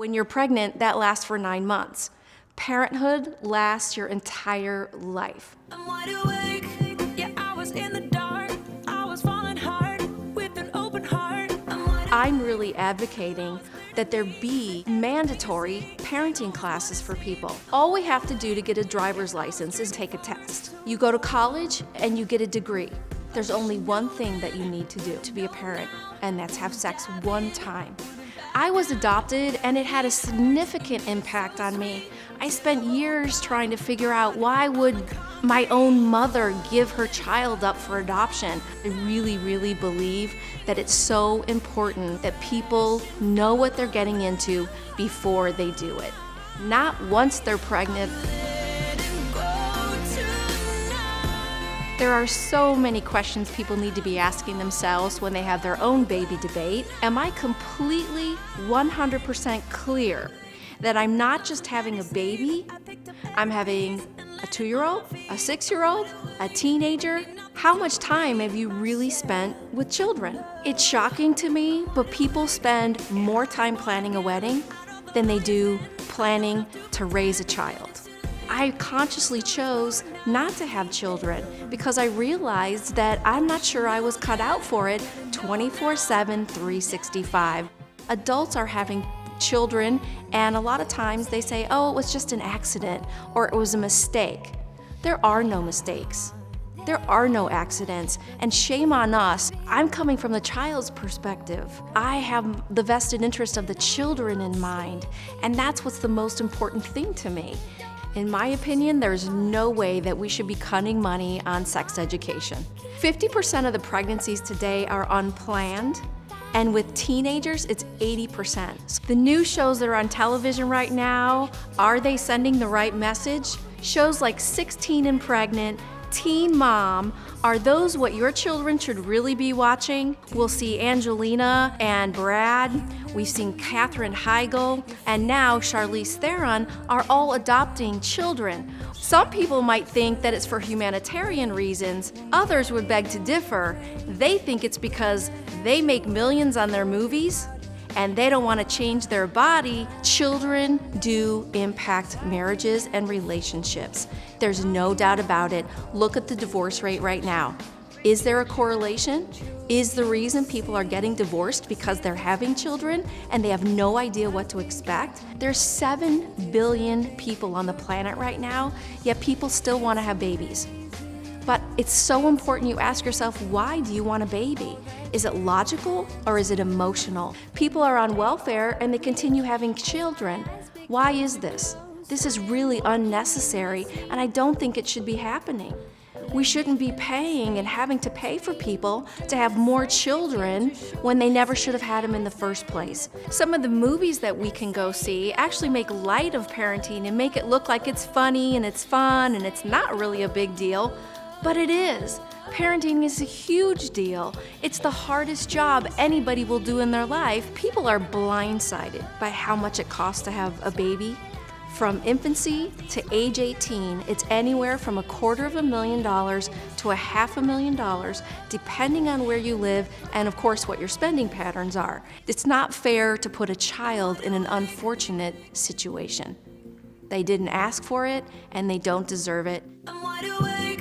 When you're pregnant, that lasts for 9 months. Parenthood lasts your entire life. I'm wide awake, yeah, I was in the dark, I was falling hard with an open heart. I'm really advocating that there be mandatory parenting classes for people. All we have to do to get a driver's license is take a test. You go to college and you get a degree. There's only one thing that you need to do to be a parent, and that's have sex one time. I was adopted and it had a significant impact on me. I spent years trying to figure out why would my own mother give her child up for adoption. I really, really believe that it's so important that people know what they're getting into before they do it. Not once they're pregnant. There are so many questions people need to be asking themselves when they have their own baby debate. Am I completely 100% clear that I'm not just having a baby, I'm having a 2-year-old, a 6-year-old, a teenager? How much time have you really spent with children? It's shocking to me, but people spend more time planning a wedding than they do planning to raise a child. I consciously chose not to have children because I realized that I'm not sure I was cut out for it 24/7, 365. Adults are having children, and a lot of times they say, oh, it was just an accident or it was a mistake. There are no mistakes. There are no accidents, and shame on us. I'm coming from the child's perspective. I have the vested interest of the children in mind, and that's what's the most important thing to me. In my opinion, there's no way that we should be cutting money on sex education. 50% of the pregnancies today are unplanned, and with teenagers, it's 80%. The new shows that are on television right now, are they sending the right message? Shows like 16 and Pregnant, Teen Mom, are those what your children should really be watching? We'll see Angelina and Brad, we've seen Katherine Heigl, and now Charlize Theron are all adopting children. Some people might think that it's for humanitarian reasons. Others would beg to differ. They think it's because they make millions on their movies and they don't want to change their body. Children do impact marriages and relationships. There's no doubt about it. Look at the divorce rate right now. Is there a correlation? Is the reason people are getting divorced because they're having children and they have no idea what to expect? There's 7 billion people on the planet right now, yet people still want to have babies. But it's so important you ask yourself, why do you want a baby? Is it logical or is it emotional? People are on welfare and they continue having children. Why is this? This is really unnecessary, and I don't think it should be happening. We shouldn't be paying and having to pay for people to have more children when they never should have had them in the first place. Some of the movies that we can go see actually make light of parenting and make it look like it's funny and it's fun and it's not really a big deal. But it is. Parenting is a huge deal. It's the hardest job anybody will do in their life. People are blindsided by how much it costs to have a baby. From infancy to age 18, it's anywhere from $250,000 to $500,000, depending on where you live and, of course, what your spending patterns are. It's not fair to put a child in an unfortunate situation. They didn't ask for it, and they don't deserve it. I'm wide awake.